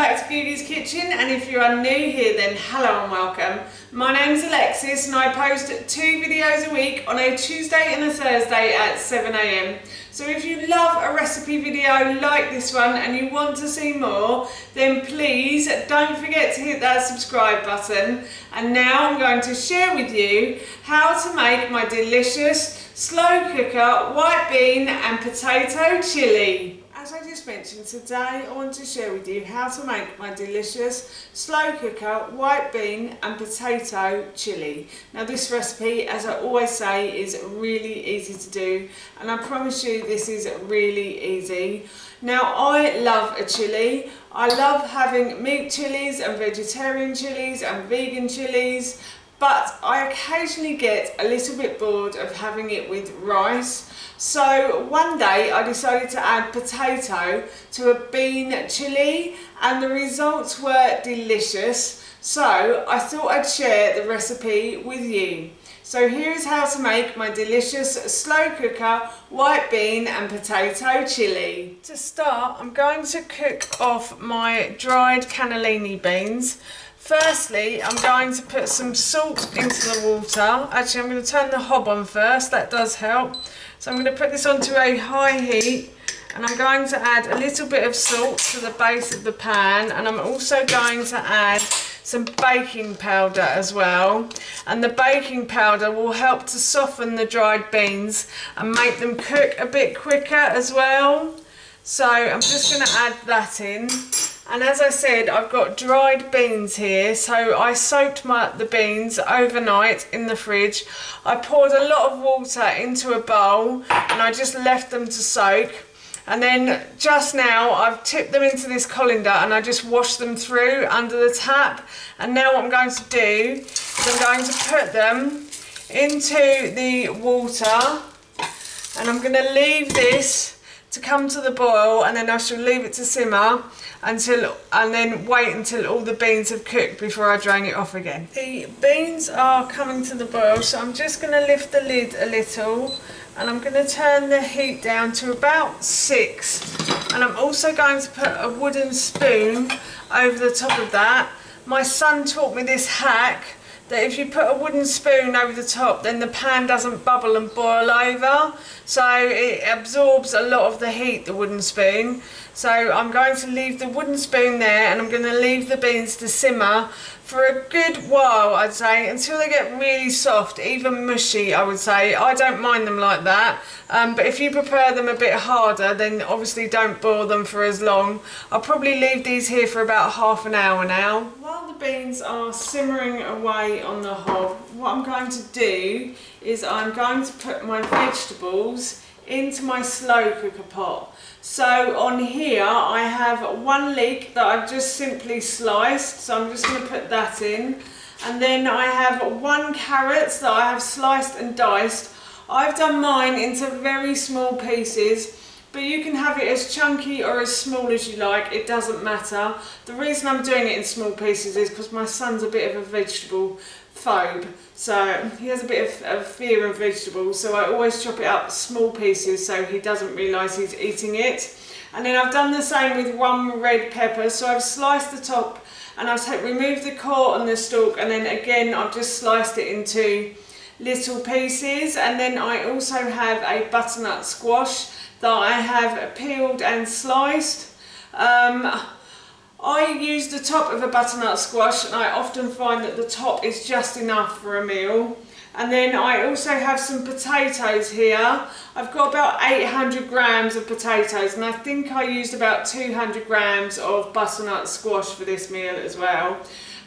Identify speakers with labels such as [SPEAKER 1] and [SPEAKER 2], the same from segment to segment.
[SPEAKER 1] back to Googie's Kitchen, and if you are new here then hello and welcome. My name's Alexis and I post 2 videos a week on a Tuesday and a Thursday at 7 AM. So if you love a recipe video like this one and you want to see more, then please don't forget to hit that subscribe button. And now I'm going to share with you how to make my delicious slow cooker white bean and potato chili. As I just mentioned, today I want to share with you how to make my delicious slow cooker white bean and potato chili. Now this recipe, as I always say, is really easy to do, and I promise you this is really easy. Now I love a chili. I love having meat chilies and vegetarian chilies and vegan chilies, but I occasionally get a little bit bored of having it with rice. So one day I decided to add potato to a bean chili and the results were delicious. So I thought I'd share the recipe with you. So here's how to make my delicious slow cooker white bean and potato chili. To start, I'm going to cook off my dried cannellini beans. Firstly, I'm going to put some salt into the water. Actually, I'm going to turn the hob on first, that does help. So I'm going to put this onto a high heat and I'm going to add a little bit of salt to the base of the pan, and I'm also going to add some baking powder as well. And the baking powder will help to soften the dried beans and make them cook a bit quicker as well. So I'm just going to add that in. And as I said, I've got dried beans here, so I soaked the beans overnight in the fridge. I poured a lot of water into a bowl and I just left them to soak. And then just now I've tipped them into this colander and I just washed them through under the tap. And now what I'm going to do is I'm going to put them into the water and I'm going to leave this to come to the boil, and then I shall leave it to simmer and then wait until all the beans have cooked before I drain it off again. The beans are coming to the boil, so I'm just going to lift the lid a little and I'm going to turn the heat down to about 6, and I'm also going to put a wooden spoon over the top of that. My son taught me this hack, that if you put a wooden spoon over the top, then the pan doesn't bubble and boil over, so it absorbs a lot of the heat, the wooden spoon. So I'm going to leave the wooden spoon there and I'm going to leave the beans to simmer for a good while, I'd say, until they get really soft, even mushy, I would say. I don't mind them like that, but if you prefer them a bit harder, then obviously don't boil them for as long. I'll probably leave these here for about half an hour now. While the beans are simmering away on the hob, what I'm going to do is I'm going to put my vegetables into my slow cooker pot. So on here I have 1 leek that I've just simply sliced, so I'm just going to put that in. And then I have 1 carrot that I have sliced and diced. I've done mine into very small pieces, but you can have it as chunky or as small as you like, it doesn't matter. The reason I'm doing it in small pieces is because my son's a bit of a vegetable phobe, so he has a bit of fear of vegetables, so I always chop it up small pieces so he doesn't realise he's eating it. And then I've done the same with 1 red pepper, so I've sliced the top and I've removed the core and the stalk, and then again I've just sliced it into little pieces. And then I also have a butternut squash that I have peeled and sliced. I use the top of a butternut squash and I often find that the top is just enough for a meal. And then I also have some potatoes here. I've got about 800 grams of potatoes, and I think I used about 200 grams of butternut squash for this meal as well.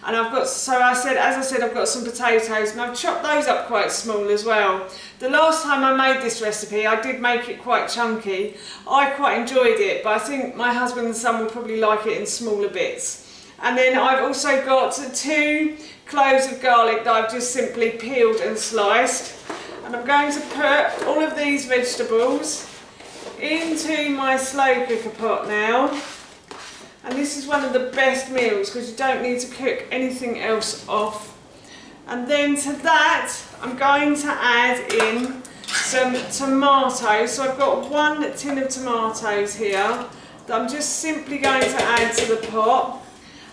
[SPEAKER 1] And I've got, as I said, I've got some potatoes and I've chopped those up quite small as well. The last time I made this recipe, I did make it quite chunky. I quite enjoyed it, but I think my husband and son will probably like it in smaller bits. And then I've also got 2 cloves of garlic that I've just simply peeled and sliced. And I'm going to put all of these vegetables into my slow cooker pot now. And this is one of the best meals because you don't need to cook anything else off. And then to that, I'm going to add in some tomatoes. So I've got 1 tin of tomatoes here that I'm just simply going to add to the pot.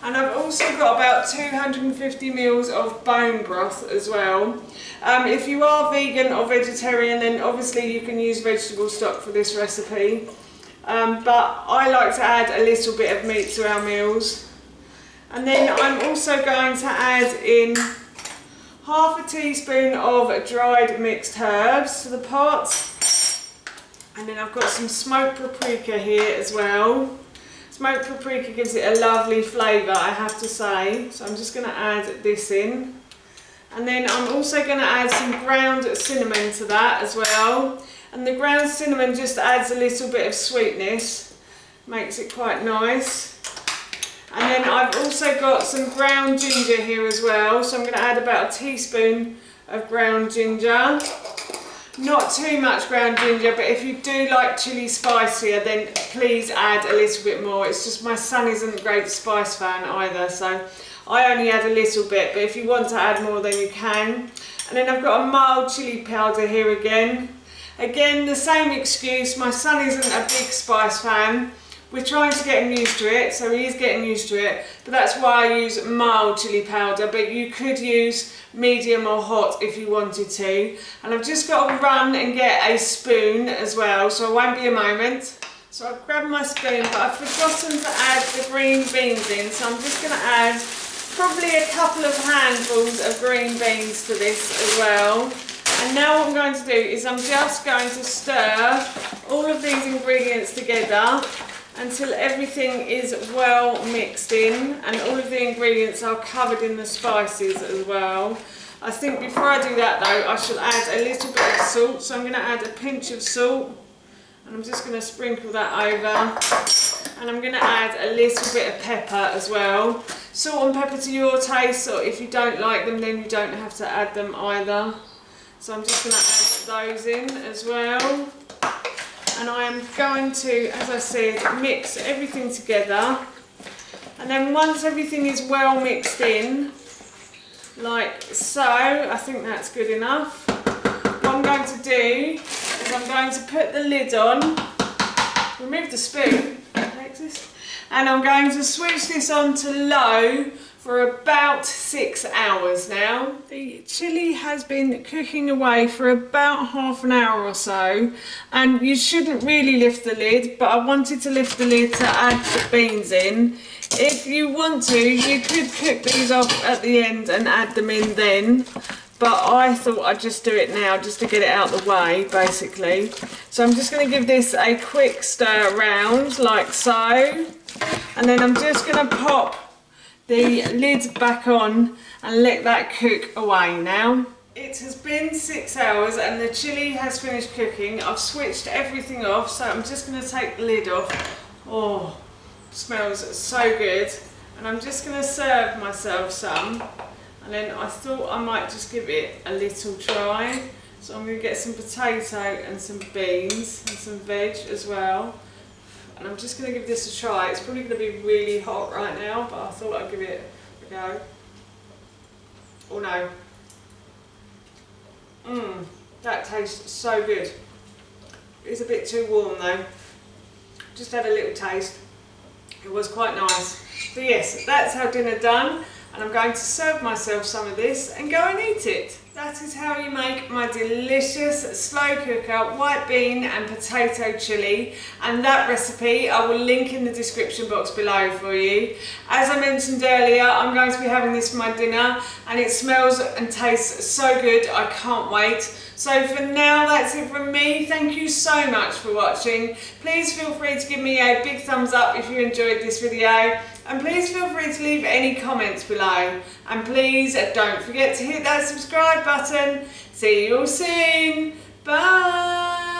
[SPEAKER 1] And I've also got about 250 ml of bone broth as well. If you are vegan or vegetarian, then obviously you can use vegetable stock for this recipe. But I like to add a little bit of meat to our meals. And then I'm also going to add in half a teaspoon of dried mixed herbs to the pot. And then I've got some smoked paprika here as well. Smoked paprika gives it a lovely flavour, I have to say. So I'm just going to add this in. And then I'm also going to add some ground cinnamon to that as well. And the ground cinnamon just adds a little bit of sweetness, makes it quite nice. And then I've also got some ground ginger here as well, so I'm going to add about a teaspoon of ground ginger. Not too much ground ginger, but if you do like chilli spicier, then please add a little bit more. It's just my son isn't a great spice fan either, so I only add a little bit, but if you want to add more then you can. And then I've got a mild chilli powder here again. Again, the same excuse, my son isn't a big spice fan. We're trying to get him used to it, so he is getting used to it, but that's why I use mild chilli powder, but you could use medium or hot if you wanted to. And I've just got to run and get a spoon as well, so it won't be a moment. So I've grabbed my spoon, but I've forgotten to add the green beans in, so I'm just going to add probably a couple of handfuls of green beans to this as well. And now what I'm going to do is I'm just going to stir all of these ingredients together until everything is well mixed in and all of the ingredients are covered in the spices as well. I think before I do that though, I should add a little bit of salt. So I'm going to add a pinch of salt and I'm just going to sprinkle that over. And I'm going to add a little bit of pepper as well. Salt and pepper to your taste, or if you don't like them then you don't have to add them either. So I'm just going to add those in as well. And I am going to, as I said, mix everything together. And then once everything is well mixed in, like so, I think that's good enough. What I'm going to do is I'm going to put the lid on, remove the spoon, Alexis, and I'm going to switch this on to low for about 6 hours now. The chilli has been cooking away for about half an hour or so, and you shouldn't really lift the lid, but I wanted to lift the lid to add the beans in. If you want to, you could cook these off at the end and add them in then, but I thought I'd just do it now just to get it out the way basically. So I'm just going to give this a quick stir around like so, and then I'm just going to pop the lid back on and let that cook away now. It has been 6 hours and the chilli has finished cooking. I've switched everything off, so I'm just going to take the lid off. Oh, smells so good. And I'm just going to serve myself some. And then I thought I might just give it a little try. So I'm going to get some potato and some beans and some veg as well. And I'm just going to give this a try. It's probably going to be really hot right now, but I thought I'd give it a go. Oh no. That tastes so good. It's a bit too warm though. Just had a little taste. It was quite nice. But yes, that's our dinner done. And I'm going to serve myself some of this and go and eat it. That is how you make my delicious slow cooker white bean and potato chilli, and that recipe I will link in the description box below for you. As I mentioned earlier, I'm going to be having this for my dinner and it smells and tastes so good, I can't wait. So for now, that's it from me. Thank you so much for watching. Please feel free to give me a big thumbs up if you enjoyed this video. And please feel free to leave any comments below. And please don't forget to hit that subscribe button. See you all soon. Bye.